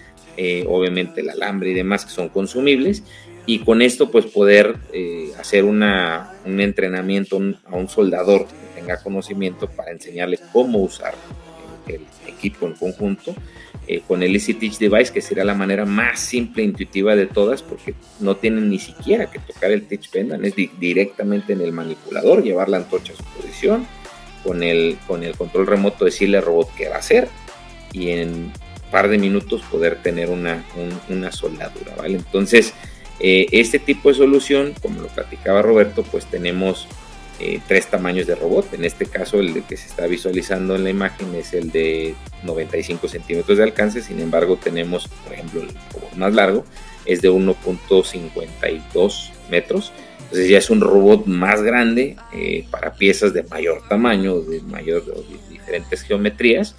obviamente el alambre y demás, que son consumibles, y con esto pues poder hacer un entrenamiento a un soldador que tenga conocimiento para enseñarle cómo usar el equipo en conjunto, con el Easy Teach Device, que sería la manera más simple e intuitiva de todas, porque no tienen ni siquiera que tocar el Teach Pendant, es directamente en el manipulador, llevar la antorcha a su posición, con el control remoto decirle al robot qué va a hacer, y en un par de minutos poder tener una soldadura, ¿vale? Entonces, este tipo de solución, como lo platicaba Roberto, pues tenemos 3 tamaños de robot. En este caso, el que se está visualizando en la imagen es el de 95 centímetros de alcance. Sin embargo, tenemos, por ejemplo, el robot más largo es de 1.52 metros. Entonces ya es un robot más grande para piezas de mayor tamaño, de diferentes geometrías.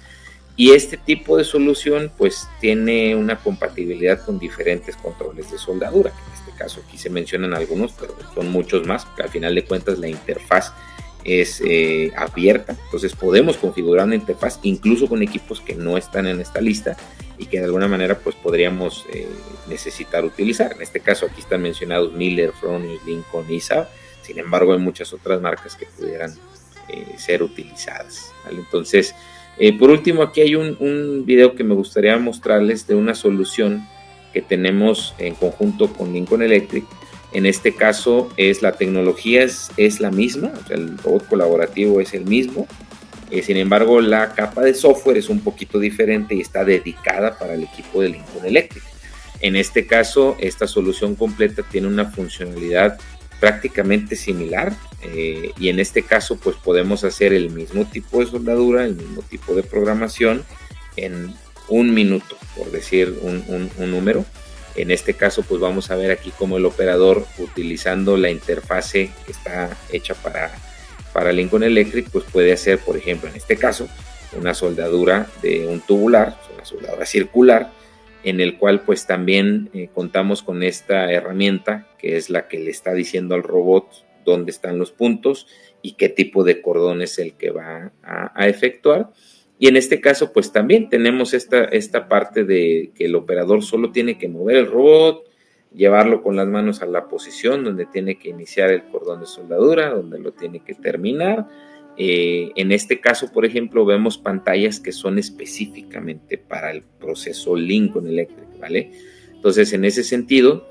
Y este tipo de solución pues tiene una compatibilidad con diferentes controles de soldadura, que en este caso aquí se mencionan algunos, pero son muchos más, porque al final de cuentas la interfaz es abierta, entonces podemos configurar una interfaz incluso con equipos que no están en esta lista y que de alguna manera pues podríamos necesitar utilizar. En este caso aquí están mencionados Miller, Fronius, Lincoln, ISA, sin embargo hay muchas otras marcas que pudieran ser utilizadas, ¿vale? Entonces, por último, aquí hay un video que me gustaría mostrarles de una solución que tenemos en conjunto con Lincoln Electric. En este caso, la tecnología es la misma, o sea, el robot colaborativo es el mismo. Sin embargo, la capa de software es un poquito diferente y está dedicada para el equipo de Lincoln Electric. En este caso, esta solución completa tiene una funcionalidad prácticamente similar, y en este caso pues podemos hacer el mismo tipo de soldadura, el mismo tipo de programación en 1 minuto, por decir un número. En este caso pues vamos a ver aquí cómo el operador, utilizando la interfase que está hecha para Lincoln Electric, pues puede hacer, por ejemplo, en este caso, una soldadura de un tubular, una soldadura circular, en el cual pues también contamos con esta herramienta que es la que le está diciendo al robot dónde están los puntos y qué tipo de cordón es el que va a efectuar. Y en este caso pues también tenemos esta parte de que el operador solo tiene que mover el robot, llevarlo con las manos a la posición donde tiene que iniciar el cordón de soldadura, donde lo tiene que terminar. En este caso, por ejemplo, vemos pantallas que son específicamente para el proceso Lincoln Electric, ¿vale? Entonces, en ese sentido,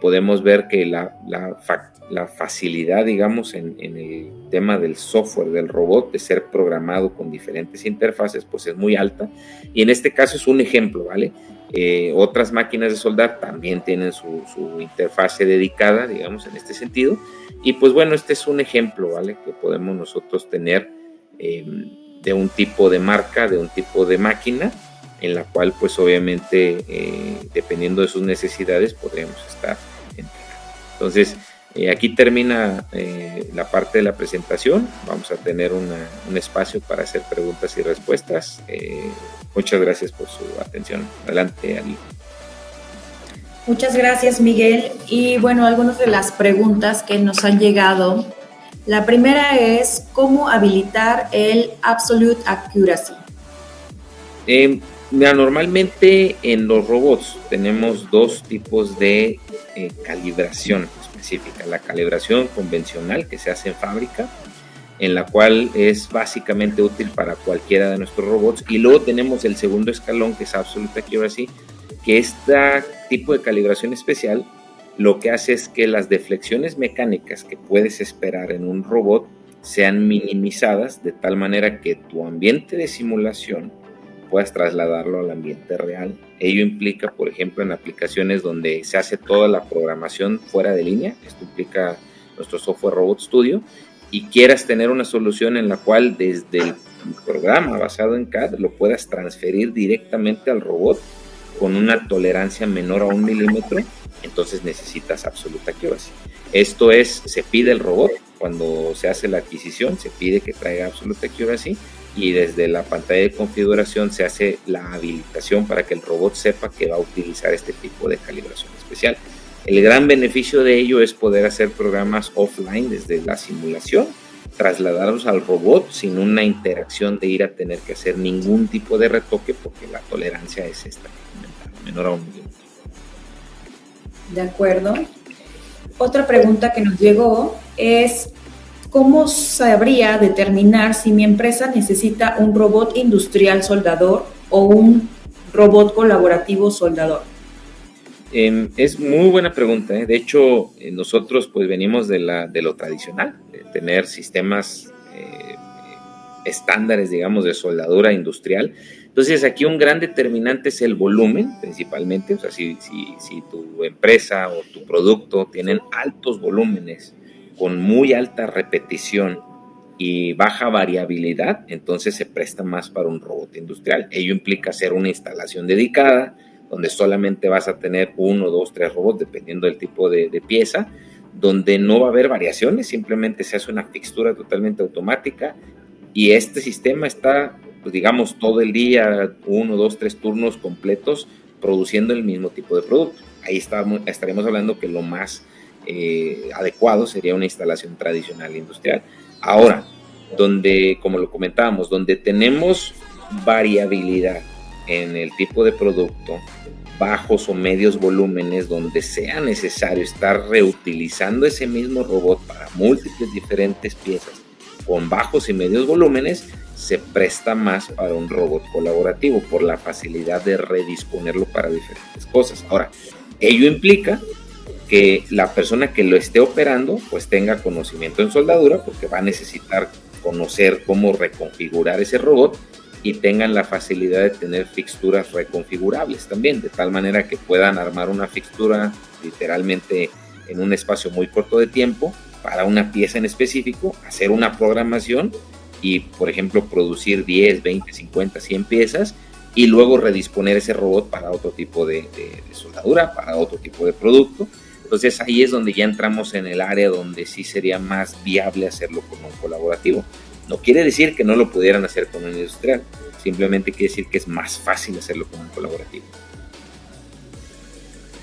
podemos ver que la facilidad, digamos, en el tema del software del robot, de ser programado con diferentes interfaces, pues es muy alta. Y en este caso es un ejemplo, ¿vale? Otras máquinas de soldar también tienen su interfase dedicada, digamos, en este sentido. Y pues bueno, este es un ejemplo, ¿vale? Que podemos nosotros tener de un tipo de marca, de un tipo de máquina, en la cual pues obviamente dependiendo de sus necesidades podríamos estar entrenando. Entonces aquí termina la parte de la presentación. Vamos a tener un espacio para hacer preguntas y respuestas. Muchas gracias por su atención. Adelante, Ali. Muchas gracias, Miguel. Y bueno, algunas de las preguntas que nos han llegado. La primera es, ¿cómo habilitar el Absolute Accuracy? Normalmente en los robots tenemos 2 tipos de calibración específica. La calibración convencional que se hace en fábrica, en la cual es básicamente útil para cualquiera de nuestros robots. Y luego tenemos el segundo escalón, que es Absolute Accuracy, que este tipo de calibración especial lo que hace es que las deflexiones mecánicas que puedes esperar en un robot sean minimizadas de tal manera que tu ambiente de simulación puedas trasladarlo al ambiente real. Ello implica, por ejemplo, en aplicaciones donde se hace toda la programación fuera de línea, esto implica nuestro software Robot Studio, y quieras tener una solución en la cual desde el programa basado en CAD lo puedas transferir directamente al robot con una tolerancia menor a 1 milímetro, entonces necesitas Absolute Accuracy. Esto es, se pide el robot, cuando se hace la adquisición, se pide que traiga Absolute Accuracy, y desde la pantalla de configuración se hace la habilitación para que el robot sepa que va a utilizar este tipo de calibración especial. El gran beneficio de ello es poder hacer programas offline desde la simulación, trasladarlos al robot sin una interacción de ir a tener que hacer ningún tipo de retoque, porque la tolerancia es esta, menor a 1 milímetro. De acuerdo. Otra pregunta que nos llegó es: ¿cómo sabría determinar si mi empresa necesita un robot industrial soldador o un robot colaborativo soldador? Es muy buena pregunta. De hecho, nosotros pues venimos de lo tradicional, de tener sistemas estándares, digamos, de soldadura industrial. Entonces, aquí un gran determinante es el volumen, principalmente. O sea, si tu empresa o tu producto tienen altos volúmenes con muy alta repetición y baja variabilidad, entonces se presta más para un robot industrial. Ello implica hacer una instalación dedicada, donde solamente vas a tener 1, 2, 3 robots, dependiendo del tipo de pieza, donde no va a haber variaciones, simplemente se hace una fixtura totalmente automática, y este sistema está, pues digamos, todo el día, 1, 2, 3 turnos completos, produciendo el mismo tipo de producto. Ahí estaremos hablando que lo más adecuado sería una instalación tradicional industrial. Ahora, donde, como lo comentábamos, donde tenemos variabilidad en el tipo de producto, bajos o medios volúmenes, donde sea necesario estar reutilizando ese mismo robot para múltiples diferentes piezas con bajos y medios volúmenes, se presta más para un robot colaborativo por la facilidad de redisponerlo para diferentes cosas. Ahora, ello implica que la persona que lo esté operando pues tenga conocimiento en soldadura, porque va a necesitar conocer cómo reconfigurar ese robot, y tengan la facilidad de tener fixturas reconfigurables también, de tal manera que puedan armar una fixtura literalmente en un espacio muy corto de tiempo para una pieza en específico, hacer una programación y, por ejemplo, producir 10, 20, 50, 100 piezas, y luego redisponer ese robot para otro tipo de soldadura, para otro tipo de producto. Entonces ahí es donde ya entramos en el área donde sí sería más viable hacerlo con un colaborativo. No quiere decir que no lo pudieran hacer con un industrial, simplemente quiere decir que es más fácil hacerlo con un colaborativo.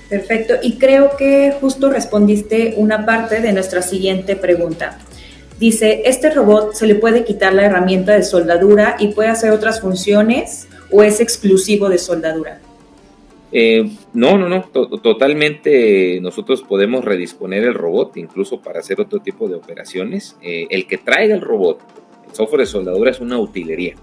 Perfecto, y creo que justo respondiste una parte de nuestra siguiente pregunta. Dice, ¿este robot se le puede quitar la herramienta de soldadura y puede hacer otras funciones o es exclusivo de soldadura? No, totalmente nosotros podemos redisponer el robot incluso para hacer otro tipo de operaciones. El que traiga el robot, el software de soldadura, es una utilería.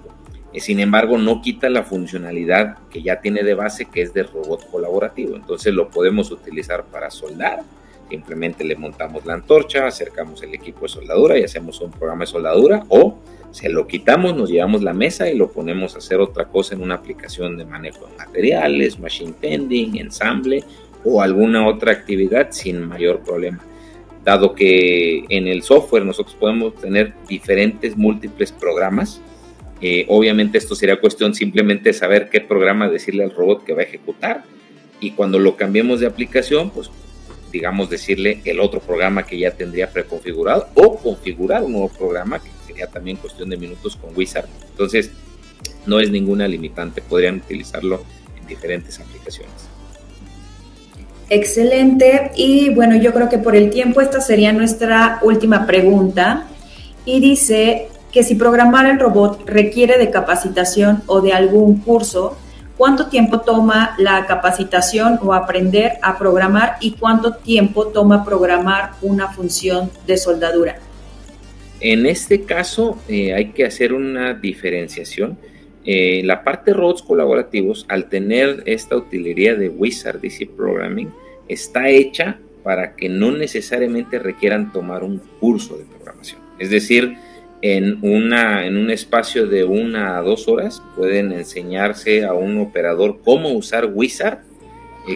Sin embargo, no quita la funcionalidad que ya tiene de base, que es de robot colaborativo. Entonces lo podemos utilizar para soldar. Simplemente le montamos la antorcha, acercamos el equipo de soldadura y hacemos un programa de soldadura, o se lo quitamos, nos llevamos la mesa y lo ponemos a hacer otra cosa en una aplicación de manejo de materiales, machine tending, ensamble o alguna otra actividad sin mayor problema. Dado que en el software nosotros podemos tener diferentes, múltiples programas, obviamente esto sería cuestión simplemente de saber qué programa decirle al robot que va a ejecutar, y cuando lo cambiemos de aplicación, pues digamos decirle el otro programa que ya tendría preconfigurado, o configurar un nuevo programa, que sería también cuestión de minutos con Wizard. Entonces no es ninguna limitante, podrían utilizarlo en diferentes aplicaciones. Excelente, y bueno, yo creo que por el tiempo esta sería nuestra última pregunta, y dice que si programar el robot requiere de capacitación o de algún curso, ¿cuánto tiempo toma la capacitación o aprender a programar y cuánto tiempo toma programar una función de soldadura? En este caso hay que hacer una diferenciación. La parte de robots colaborativos, al tener esta utilería de Wizard DC Programming, está hecha para que no necesariamente requieran tomar un curso de programación. Es decir, en un espacio de 1 a 2 horas pueden enseñarse a un operador cómo usar Wizard,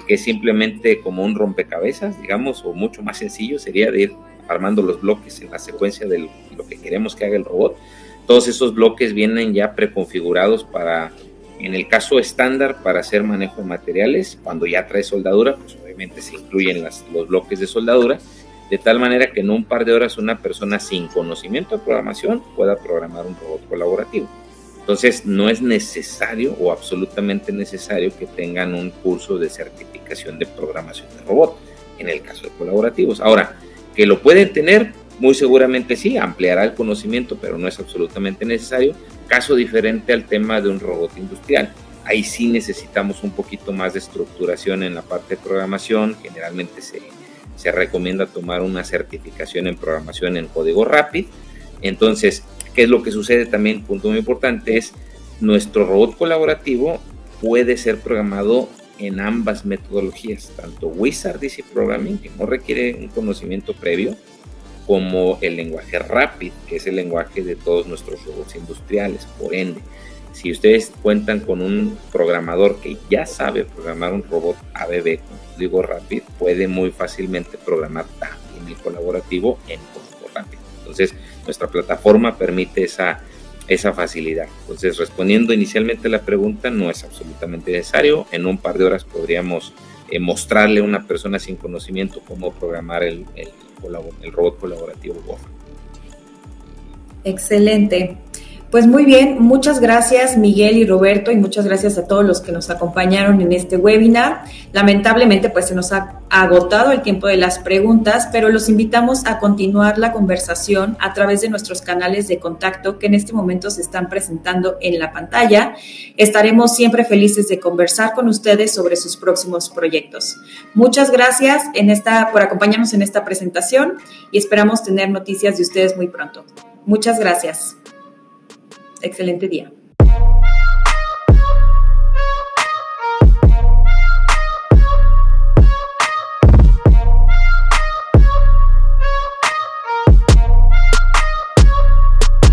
que es simplemente como un rompecabezas, digamos, o mucho más sencillo sería de ir armando los bloques en la secuencia de lo que queremos que haga el robot. Todos esos bloques vienen ya preconfigurados para, en el caso estándar, para hacer manejo de materiales. Cuando ya trae soldadura, pues obviamente se incluyen los bloques de soldadura, de tal manera que en un par de horas una persona sin conocimiento de programación pueda programar un robot colaborativo. Entonces, no es necesario o absolutamente necesario que tengan un curso de certificación de programación de robot, en el caso de colaborativos. Ahora, que lo pueden tener, muy seguramente sí, ampliará el conocimiento, pero no es absolutamente necesario. Caso diferente al tema de un robot industrial. Ahí sí necesitamos un poquito más de estructuración en la parte de programación. Generalmente se recomienda tomar una certificación en programación en código rápido. Entonces, ¿qué es lo que sucede también? Punto muy importante es, nuestro robot colaborativo puede ser programado en ambas metodologías, tanto Wizard DC Programming, que no requiere un conocimiento previo, como el lenguaje Rapid, que es el lenguaje de todos nuestros robots industriales. Por ende, si ustedes cuentan con un programador que ya sabe programar un robot ABB con código Rapid, puede muy fácilmente programar también el colaborativo en código Rapid. Entonces, nuestra plataforma permite esa facilidad. Entonces, respondiendo inicialmente a la pregunta, no es absolutamente necesario. En un par de horas podríamos mostrarle a una persona sin conocimiento cómo programar el robot colaborativo Gofa. Excelente. Pues muy bien, muchas gracias Miguel y Roberto, y muchas gracias a todos los que nos acompañaron en este webinar. Lamentablemente pues se nos ha agotado el tiempo de las preguntas, pero los invitamos a continuar la conversación a través de nuestros canales de contacto que en este momento se están presentando en la pantalla. Estaremos siempre felices de conversar con ustedes sobre sus próximos proyectos. Muchas gracias por acompañarnos en esta presentación y esperamos tener noticias de ustedes muy pronto. Muchas gracias. Excelente día.